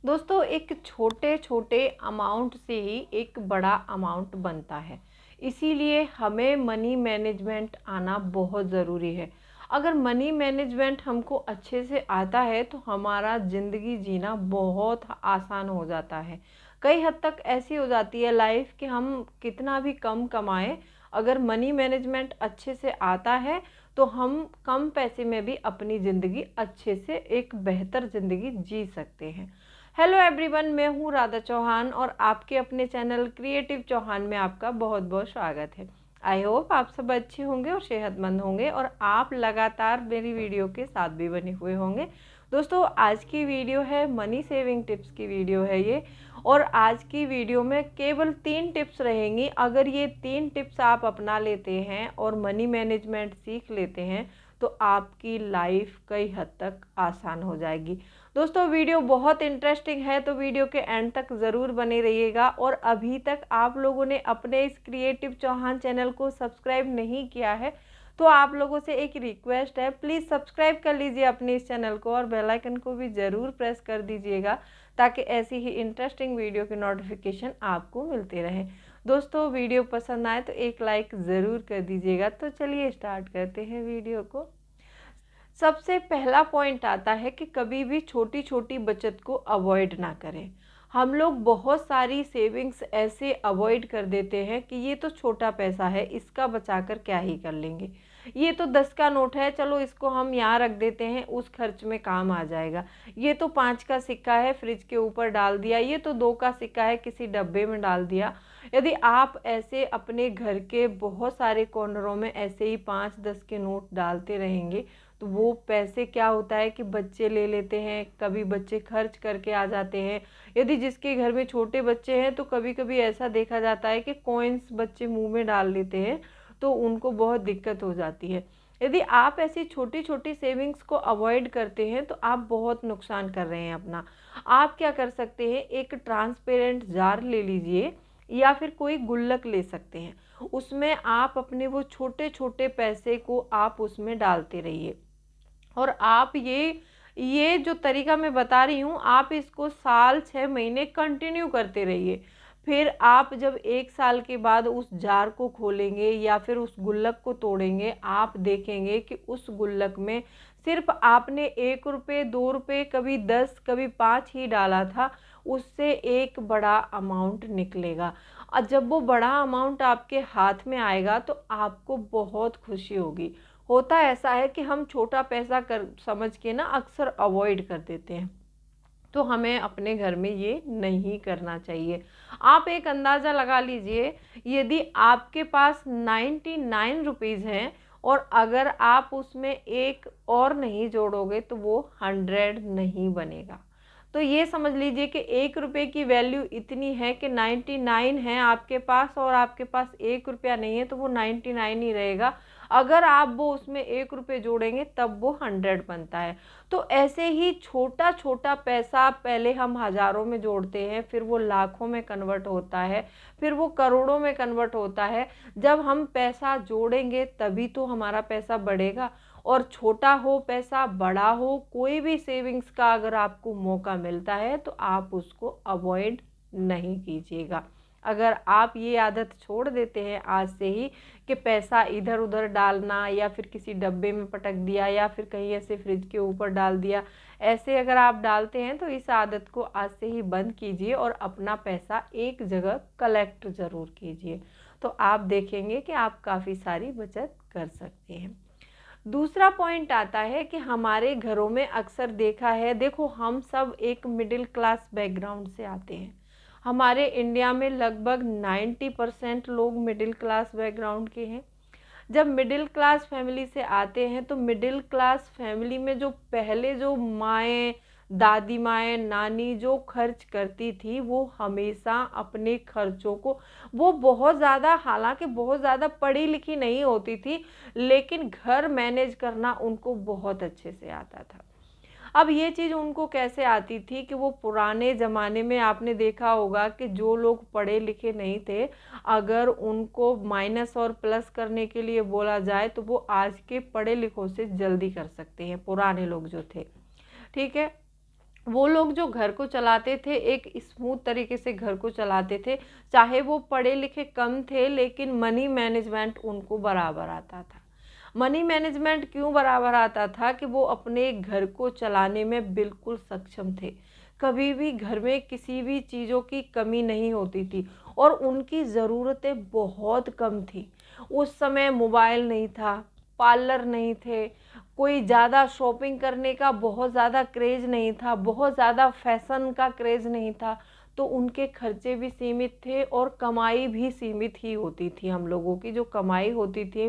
दोस्तों, एक छोटे छोटे अमाउंट से ही एक बड़ा अमाउंट बनता है। इसीलिए हमें मनी मैनेजमेंट आना बहुत ज़रूरी है। अगर मनी मैनेजमेंट हमको अच्छे से आता है तो हमारा ज़िंदगी जीना बहुत आसान हो जाता है। कई हद तक ऐसी हो जाती है लाइफ कि हम कितना भी कम कमाएं, अगर मनी मैनेजमेंट अच्छे से आता है तो हम कम पैसे में भी अपनी ज़िंदगी अच्छे से एक बेहतर ज़िंदगी जी सकते हैं। हेलो एवरीवन, मैं हूँ राधा चौहान और आपके अपने चैनल क्रिएटिव चौहान में आपका बहुत बहुत स्वागत है। आई होप आप सब अच्छे होंगे और सेहतमंद होंगे और आप लगातार मेरी वीडियो के साथ भी बने हुए होंगे। दोस्तों, आज की वीडियो है मनी सेविंग टिप्स की वीडियो है ये। और आज की वीडियो में केवल 3 टिप्स रहेंगी। अगर ये 3 टिप्स आप अपना लेते हैं और मनी मैनेजमेंट सीख लेते हैं तो आपकी लाइफ कई हद तक आसान हो जाएगी। दोस्तों, वीडियो बहुत इंटरेस्टिंग है तो वीडियो के एंड तक ज़रूर बने रहिएगा। और अभी तक आप लोगों ने अपने इस क्रिएटिव चौहान चैनल को सब्सक्राइब नहीं किया है तो आप लोगों से एक रिक्वेस्ट है, प्लीज़ सब्सक्राइब कर लीजिए अपने इस चैनल को और बेल आइकन को भी ज़रूर प्रेस कर दीजिएगा ताकि ऐसी ही इंटरेस्टिंग वीडियो के नोटिफिकेशन आपको मिलते रहें। दोस्तों, वीडियो पसंद आए तो एक लाइक ज़रूर कर दीजिएगा। तो चलिए स्टार्ट करते हैं वीडियो को। सबसे पहला पॉइंट आता है कि कभी भी छोटी छोटी बचत को अवॉइड ना करें। हम लोग बहुत सारी सेविंग्स ऐसे अवॉइड कर देते हैं कि ये तो छोटा पैसा है, इसका बचाकर क्या ही कर लेंगे। ये तो 10 का नोट है, चलो इसको हम यहाँ रख देते हैं, उस खर्च में काम आ जाएगा। ये तो 5 का सिक्का है, फ्रिज के ऊपर डाल दिया। ये तो 2 का सिक्का है, किसी डब्बे में डाल दिया। यदि आप ऐसे अपने घर के बहुत सारे कॉर्नरों में ऐसे ही 5-10 के नोट डालते रहेंगे तो वो पैसे क्या होता है कि बच्चे ले लेते हैं, कभी बच्चे खर्च करके आ जाते हैं। यदि जिसके घर में छोटे बच्चे हैं तो कभी कभी ऐसा देखा जाता है कि कॉइन्स बच्चे मुंह में डाल लेते हैं तो उनको बहुत दिक्कत हो जाती है। यदि आप ऐसी छोटी छोटी सेविंग्स को अवॉइड करते हैं तो आप बहुत नुकसान कर रहे हैं अपना। आप क्या कर सकते हैं, एक ट्रांसपेरेंट जार ले लीजिए या फिर कोई गुल्लक ले सकते हैं। उसमें आप अपने वो छोटे छोटे पैसे को आप उसमें डालते रहिए। और आप ये जो तरीका मैं बता रही हूँ, आप इसको साल 6 महीने कंटिन्यू करते रहिए। फिर आप जब 1 साल के बाद उस जार को खोलेंगे या फिर उस गुल्लक को तोड़ेंगे, आप देखेंगे कि उस गुल्लक में सिर्फ आपने 1 रुपये 2 रुपये, कभी 10 कभी 5 ही डाला था, उससे एक बड़ा अमाउंट निकलेगा। और जब वो बड़ा अमाउंट आपके हाथ में आएगा तो आपको बहुत खुशी होगी। होता ऐसा है कि हम छोटा पैसा कर समझ के ना अक्सर अवॉइड कर देते हैं, तो हमें अपने घर में ये नहीं करना चाहिए। आप एक अंदाज़ा लगा लीजिए, यदि आपके पास 99 रुपीज़ हैं और अगर आप उसमें एक और नहीं जोड़ोगे तो वो 100 नहीं बनेगा। तो ये समझ लीजिए कि 1 रुपये की वैल्यू इतनी है कि 99 है आपके पास और आपके पास 1 रुपया नहीं है तो वो 99 ही रहेगा। अगर आप वो उसमें 1 रुपये जोड़ेंगे तब वो 100 बनता है। तो ऐसे ही छोटा छोटा पैसा पहले हम हज़ारों में जोड़ते हैं, फिर वो लाखों में कन्वर्ट होता है, फिर वो करोड़ों में कन्वर्ट होता है। जब हम पैसा जोड़ेंगे तभी तो हमारा पैसा बढ़ेगा। और छोटा हो पैसा, बड़ा हो, कोई भी सेविंग्स का अगर आपको मौका मिलता है तो आप उसको अवॉइड नहीं कीजिएगा। अगर आप ये आदत छोड़ देते हैं आज से ही कि पैसा इधर उधर डालना या फिर किसी डब्बे में पटक दिया या फिर कहीं ऐसे फ्रिज के ऊपर डाल दिया, ऐसे अगर आप डालते हैं तो इस आदत को आज से ही बंद कीजिए और अपना पैसा एक जगह कलेक्ट ज़रूर कीजिए। तो आप देखेंगे कि आप काफ़ी सारी बचत कर सकते हैं। दूसरा पॉइंट आता है कि हमारे घरों में अक्सर देखा है, देखो हम सब एक मिडिल क्लास बैकग्राउंड से आते हैं। हमारे इंडिया में लगभग 90% लोग मिडिल क्लास बैकग्राउंड के हैं। जब मिडिल क्लास फैमिली से आते हैं तो मिडिल क्लास फैमिली में जो पहले जो माएँ, दादी माएँ, नानी जो खर्च करती थी वो हमेशा अपने खर्चों को, वो बहुत ज़्यादा, हालांकि बहुत ज़्यादा पढ़ी लिखी नहीं होती थी लेकिन घर मैनेज करना उनको बहुत अच्छे से आता था। अब ये चीज़ उनको कैसे आती थी कि वो पुराने ज़माने में आपने देखा होगा कि जो लोग पढ़े लिखे नहीं थे, अगर उनको माइनस और प्लस करने के लिए बोला जाए तो वो आज के पढ़े लिखों से जल्दी कर सकते हैं, पुराने लोग जो थे। ठीक है, वो लोग जो घर को चलाते थे एक स्मूथ तरीके से घर को चलाते थे, चाहे वो पढ़े लिखे कम थे लेकिन मनी मैनेजमेंट उनको बराबर आता था। मनी मैनेजमेंट क्यों बराबर आता था कि वो अपने घर को चलाने में बिल्कुल सक्षम थे। कभी भी घर में किसी भी चीज़ों की कमी नहीं होती थी और उनकी ज़रूरतें बहुत कम थी। उस समय मोबाइल नहीं था, पार्लर नहीं थे, कोई ज़्यादा शॉपिंग करने का बहुत ज़्यादा क्रेज़ नहीं था, बहुत ज़्यादा फैशन का क्रेज़ नहीं था, तो उनके खर्चे भी सीमित थे और कमाई भी सीमित ही होती थी। हम लोगों की जो कमाई होती थी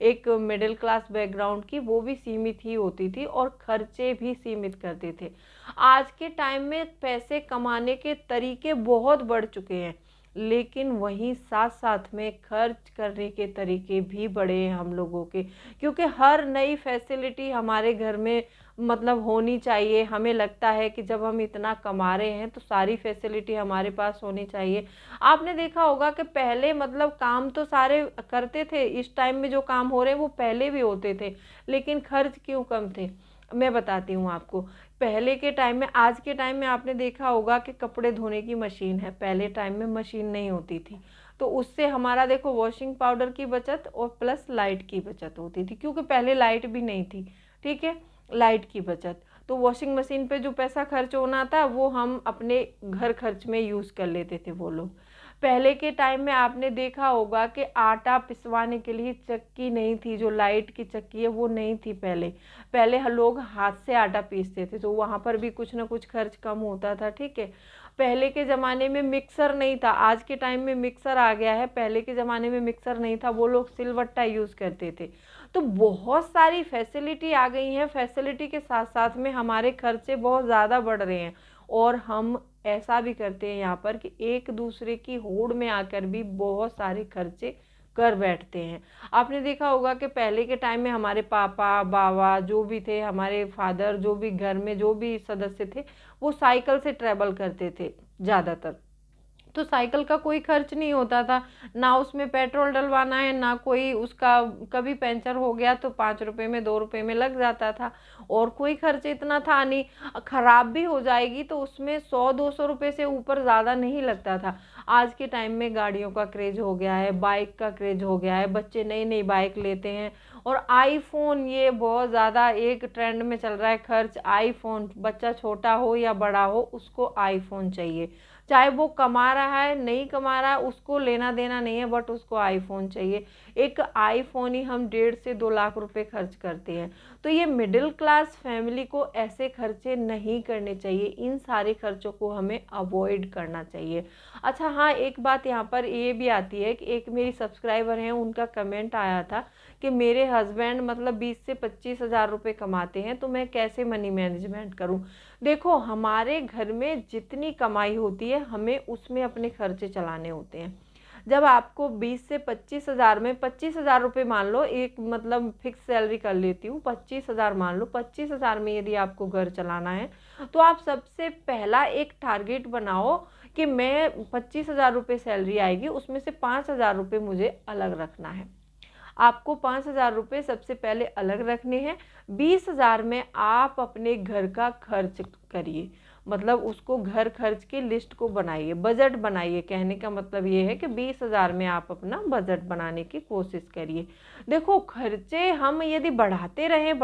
एक मिडिल क्लास बैकग्राउंड की, वो भी सीमित ही होती थी और खर्चे भी सीमित करते थे। आज के टाइम में पैसे कमाने के तरीके बहुत बढ़ चुके हैं, लेकिन वहीं साथ साथ में खर्च करने के तरीके भी बढ़े हैं हम लोगों के, क्योंकि हर नई फैसिलिटी हमारे घर में मतलब होनी चाहिए। हमें लगता है कि जब हम इतना कमा रहे हैं तो सारी फैसिलिटी हमारे पास होनी चाहिए। आपने देखा होगा कि पहले मतलब काम तो सारे करते थे, इस टाइम में जो काम हो रहे हैं वो पहले भी होते थे, लेकिन खर्च क्यों कम थे? मैं बताती हूँ आपको। पहले के टाइम में, आज के टाइम में आपने देखा होगा कि कपड़े धोने की मशीन है, पहले टाइम में मशीन नहीं होती थी, तो उससे हमारा देखो वॉशिंग पाउडर की बचत और प्लस लाइट की बचत होती थी, क्योंकि पहले लाइट भी नहीं थी। ठीक है, लाइट की बचत, तो वॉशिंग मशीन पे जो पैसा खर्च होना था वो हम अपने घर खर्च में यूज़ कर लेते थे वो लोग। पहले के टाइम में आपने देखा होगा कि आटा पिसवाने के लिए चक्की नहीं थी, जो लाइट की चक्की है वो नहीं थी पहले। पहले लोग हाथ से आटा पीसते थे, तो वहाँ पर भी कुछ ना कुछ खर्च कम होता था। ठीक है, पहले के ज़माने में मिक्सर नहीं था, आज के टाइम में मिक्सर आ गया है, पहले के ज़माने में मिक्सर नहीं था, वो लोग सिलवट्टा यूज़ करते थे। तो बहुत सारी फैसिलिटी आ गई हैं, फैसिलिटी के साथ साथ में हमारे खर्चे बहुत ज़्यादा बढ़ रहे हैं और हम ऐसा भी करते हैं यहाँ पर कि एक दूसरे की होड़ में आकर भी बहुत सारे खर्चे कर बैठते हैं। आपने देखा होगा कि पहले के टाइम में हमारे पापा बाबा जो भी थे, हमारे फादर, जो भी घर में जो भी सदस्य थे, वो साइकिल से ट्रैवल करते थे ज़्यादातर। तो साइकिल का कोई खर्च नहीं होता था, ना उसमें पेट्रोल डलवाना है, ना कोई उसका, कभी पंचर हो गया तो 5 रुपए में 2 रुपए में लग जाता था और कोई खर्च इतना था नहीं। ख़राब भी हो जाएगी तो उसमें 100-200 रुपये से ऊपर ज़्यादा नहीं लगता था। आज के टाइम में गाड़ियों का क्रेज़ हो गया है, बाइक का क्रेज़ हो गया है, बच्चे नई नई बाइक लेते हैं और आईफोन, ये बहुत ज़्यादा एक ट्रेंड में चल रहा है खर्च। आईफोन, बच्चा छोटा हो या बड़ा हो उसको आईफोन चाहिए, चाहे वो कमा रहा है नहीं कमा रहा है उसको लेना देना नहीं है, बट उसको आईफोन चाहिए। एक आईफोन ही हम 1.5 से 2 लाख रुपए खर्च करते हैं। तो ये मिडिल क्लास फैमिली को ऐसे खर्चे नहीं करने चाहिए, इन सारे खर्चों को हमें अवॉइड करना चाहिए। अच्छा हाँ, एक बात यहाँ पर ये भी आती है कि एक मेरी सब्सक्राइबर हैं, उनका कमेंट आया था कि मेरे हस्बैंड मतलब 20 से 25 हज़ार रुपये कमाते हैं, तो मैं कैसे मनी मैनेजमेंट करूँ। देखो, हमारे घर में जितनी कमाई होती है हमें उसमें अपने खर्चे चलाने होते हैं। जब आपको 20 से 25 हज़ार में 25 हज़ार रुपये मान लो, एक मतलब फिक्स सैलरी कर लेती हूँ, 25 हज़ार मान लो, 25 हज़ार में यदि आपको घर चलाना है तो आप सबसे पहला एक टारगेट बनाओ कि मैं 25 हज़ार रुपये सैलरी आएगी, उसमें से 5 हज़ार रुपये मुझे अलग रखना है। आपको 5 हज़ार रुपये सबसे पहले अलग रखने हैं। 20 हज़ार में आप अपने घर का खर्च करिए, मतलब उसको घर खर्च की लिस्ट को बनाइए, बजट बनाइए। कहने का मतलब ये है कि 20 हज़ार में आप अपना बजट बनाने की कोशिश करिए। देखो, खर्चे हम यदि बढ़ाते रहें,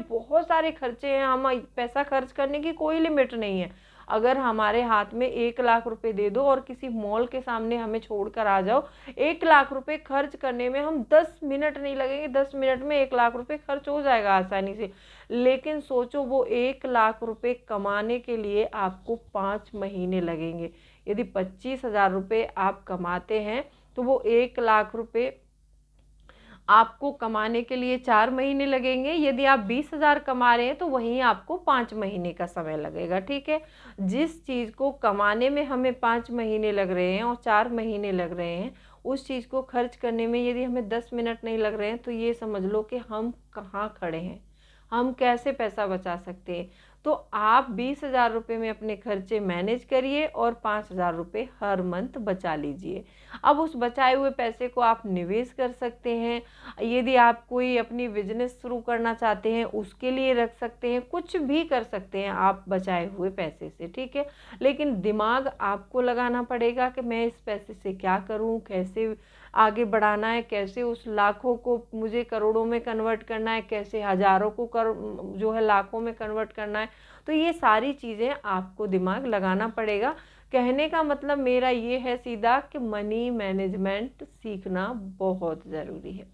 बहुत सारे खर्चे हैं, हम पैसा खर्च करने की कोई लिमिट नहीं है। अगर हमारे हाथ में 1 लाख रुपए दे दो और किसी मॉल के सामने हमें छोड़कर आ जाओ, 1 लाख रुपए खर्च करने में हम 10 मिनट नहीं लगेंगे, 10 मिनट में 1 लाख रुपए खर्च हो जाएगा आसानी से। लेकिन सोचो, वो 1 लाख रुपए कमाने के लिए आपको 5 महीने लगेंगे। यदि 25 हज़ार रुपये आप कमाते हैं तो वो 1 लाख रुपए आपको कमाने के लिए 4 महीने लगेंगे। यदि आप 20 हज़ार कमा रहे हैं तो वहीं आपको 5 महीने का समय लगेगा। ठीक है, जिस चीज़ को कमाने में हमें 5 महीने लग रहे हैं और 4 महीने लग रहे हैं, उस चीज़ को खर्च करने में यदि हमें 10 मिनट नहीं लग रहे हैं तो ये समझ लो कि हम कहाँ खड़े हैं, हम कैसे पैसा बचा सकते हैं। तो आप 20,000 रुपये में अपने खर्चे मैनेज करिए और 5,000 रुपये हर मंथ बचा लीजिए। अब उस बचाए हुए पैसे को आप निवेश कर सकते हैं, यदि आप कोई अपनी बिजनेस शुरू करना चाहते हैं उसके लिए रख सकते हैं, कुछ भी कर सकते हैं आप बचाए हुए पैसे से, ठीक है। लेकिन दिमाग आपको लगाना पड़ेगा कि मैं इस पैसे से क्या करूं, कैसे आगे बढ़ाना है, कैसे उस लाखों को मुझे करोड़ों में कन्वर्ट करना है, कैसे हज़ारों को जो है लाखों में कन्वर्ट करना है। तो ये सारी चीज़ें आपको दिमाग लगाना पड़ेगा। कहने का मतलब मेरा ये है सीधा कि मनी मैनेजमेंट सीखना बहुत ज़रूरी है।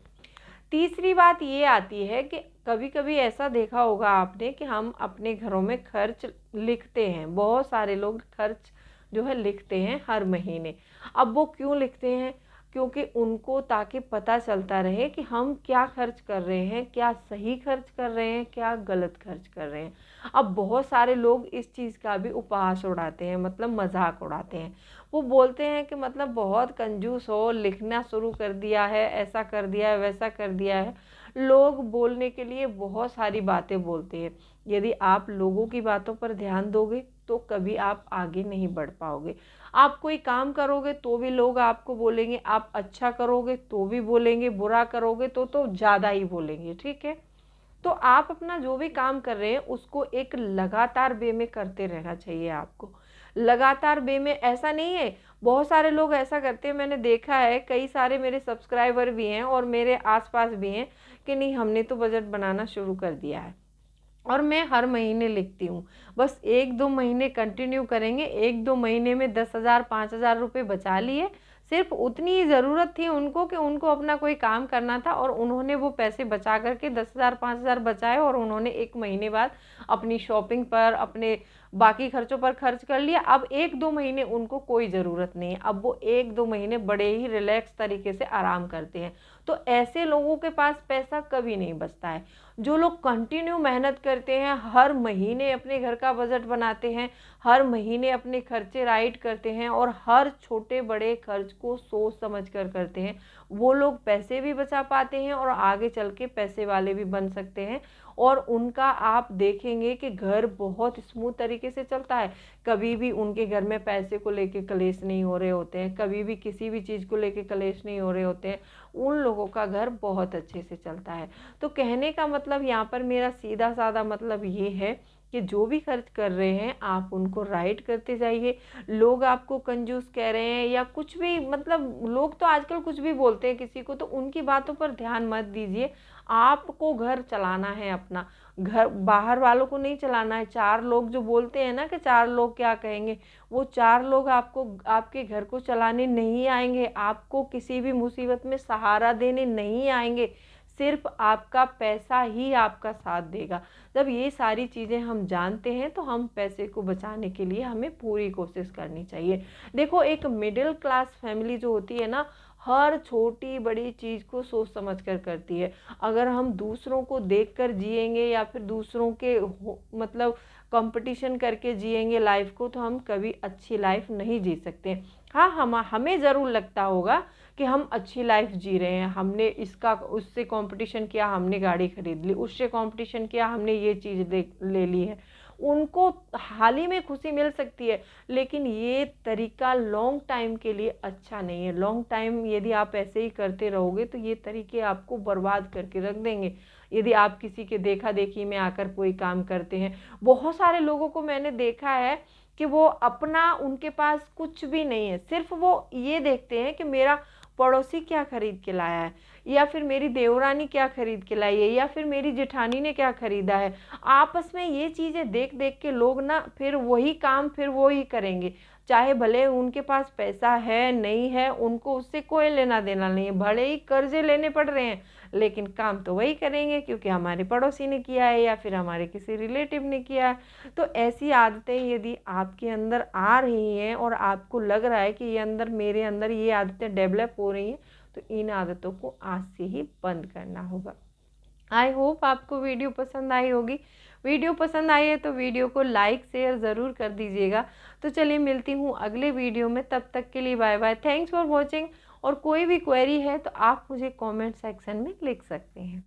तीसरी बात ये आती है कि कभी कभी ऐसा देखा होगा आपने कि हम अपने घरों में खर्च लिखते हैं, बहुत सारे लोग खर्च जो है लिखते हैं हर महीने। अब वो क्यों लिखते हैं? क्योंकि उनको ताकि पता चलता रहे कि हम क्या खर्च कर रहे हैं, क्या सही खर्च कर रहे हैं, क्या गलत खर्च कर रहे हैं। अब बहुत सारे लोग इस चीज़ का भी उपहास उड़ाते हैं, मतलब मजाक उड़ाते हैं। वो बोलते हैं कि मतलब बहुत कंजूस हो, लिखना शुरू कर दिया है, ऐसा कर दिया है, वैसा कर दिया है। लोग बोलने के लिए बहुत सारी बातें बोलते हैं। यदि आप लोगों की बातों पर ध्यान दोगे तो कभी आप आगे नहीं बढ़ पाओगे। आप कोई काम करोगे तो भी लोग आपको बोलेंगे, आप अच्छा करोगे तो भी बोलेंगे, बुरा करोगे तो ज़्यादा ही बोलेंगे, ठीक है। तो आप अपना जो भी काम कर रहे हैं उसको एक लगातार वे में करते रहना चाहिए आपको। लगातार वे में ऐसा नहीं है, बहुत सारे लोग ऐसा करते हैं, मैंने देखा है, कई सारे मेरे सब्सक्राइबर भी हैं और मेरे आसपास भी हैं कि नहीं हमने तो बजट बनाना शुरू कर दिया है और मैं हर महीने लिखती हूँ। बस 1-2 महीने कंटिन्यू करेंगे, 1-2 महीने में 10,000 5,000 रुपये बचा लिए। सिर्फ उतनी ही ज़रूरत थी उनको कि उनको अपना कोई काम करना था और उन्होंने वो पैसे बचा करके 10,000 5,000 बचाए और उन्होंने 1 महीने बाद अपनी शॉपिंग पर, अपने बाकी खर्चों पर खर्च कर लिया। अब 1-2 महीने उनको कोई ज़रूरत नहीं है, अब वो 1-2 महीने बड़े ही रिलैक्स तरीके से आराम करते हैं। तो ऐसे लोगों के पास पैसा कभी नहीं बचता है। जो लोग कंटिन्यू मेहनत करते हैं, हर महीने अपने घर का बजट बनाते हैं, हर महीने अपने खर्चे राइट करते हैं और हर छोटे बड़े खर्च को सोच समझ कर करते हैं, वो लोग पैसे भी बचा पाते हैं और आगे चल के पैसे वाले भी बन सकते हैं। और उनका आप देखेंगे कि घर बहुत स्मूथ तरीके से चलता है। कभी भी उनके घर में पैसे को लेके कलेश नहीं हो रहे होते हैं, कभी भी किसी भी चीज़ को लेके कलेश नहीं हो रहे होते हैं। उन लोगों का घर बहुत अच्छे से चलता है। तो कहने का मतलब यहाँ पर मेरा सीधा साधा मतलब ये है कि जो भी खर्च कर रहे हैं आप उनको राइट करते जाइए। लोग आपको कंजूस कह रहे हैं या कुछ भी, मतलब लोग तो आजकल कुछ भी बोलते हैं किसी को, तो उनकी बातों पर ध्यान मत दीजिए। आपको घर चलाना है अपना, घर बाहर वालों को नहीं चलाना है। 4 लोग जो बोलते हैं ना कि 4 लोग क्या कहेंगे, वो 4 लोग आपको आपके घर को चलाने नहीं आएंगे, आपको किसी भी मुसीबत में सहारा देने नहीं आएंगे। सिर्फ आपका पैसा ही आपका साथ देगा। जब ये सारी चीज़ें हम जानते हैं तो हम पैसे को बचाने के लिए हमें पूरी कोशिश करनी चाहिए। देखो, एक मिडिल क्लास फैमिली जो होती है ना, हर छोटी बड़ी चीज़ को सोच समझ कर करती है। अगर हम दूसरों को देखकर जिएंगे या फिर दूसरों के मतलब कंपटीशन करके जिएंगे लाइफ को, तो हम कभी अच्छी लाइफ नहीं जी सकते। हाँ, हमें ज़रूर लगता होगा कि हम अच्छी लाइफ जी रहे हैं, हमने इसका उससे कंपटीशन किया, हमने गाड़ी खरीद ली, उससे कंपटीशन किया, हमने ये चीज़ ले ली है। उनको हाल ही में खुशी मिल सकती है, लेकिन ये तरीका लॉन्ग टाइम के लिए अच्छा नहीं है। लॉन्ग टाइम यदि आप ऐसे ही करते रहोगे तो ये तरीके आपको बर्बाद करके रख देंगे। यदि आप किसी के देखा देखी में आकर कोई काम करते हैं, बहुत सारे लोगों को मैंने देखा है कि वो अपना, उनके पास कुछ भी नहीं है, सिर्फ वो ये देखते हैं कि मेरा पड़ोसी क्या खरीद के लाया है, या फिर मेरी देवरानी क्या खरीद के लाई है, या फिर मेरी जेठानी ने क्या खरीदा है। आपस में ये चीज़ें देख देख के लोग ना फिर वही काम फिर वो ही करेंगे, चाहे भले उनके पास पैसा है नहीं है, उनको उससे कोई लेना देना नहीं है। भले ही कर्जे लेने पड़ रहे हैं, लेकिन काम तो वही करेंगे क्योंकि हमारे पड़ोसी ने किया है या फिर हमारे किसी रिलेटिव ने किया है। तो ऐसी आदतें यदि आपके अंदर आ रही हैं और आपको लग रहा है कि ये अंदर, मेरे अंदर ये आदतें डेवलप हो रही हैं, तो इन आदतों को आज से ही बंद करना होगा। आई होप आपको वीडियो पसंद आई होगी। वीडियो पसंद आई है तो वीडियो को लाइक शेयर ज़रूर कर दीजिएगा। तो चलिए मिलती हूँ अगले वीडियो में, तब तक के लिए bye bye, thanks for watching. और कोई भी क्वेरी है तो आप मुझे कमेंट सेक्शन में लिख सकते हैं।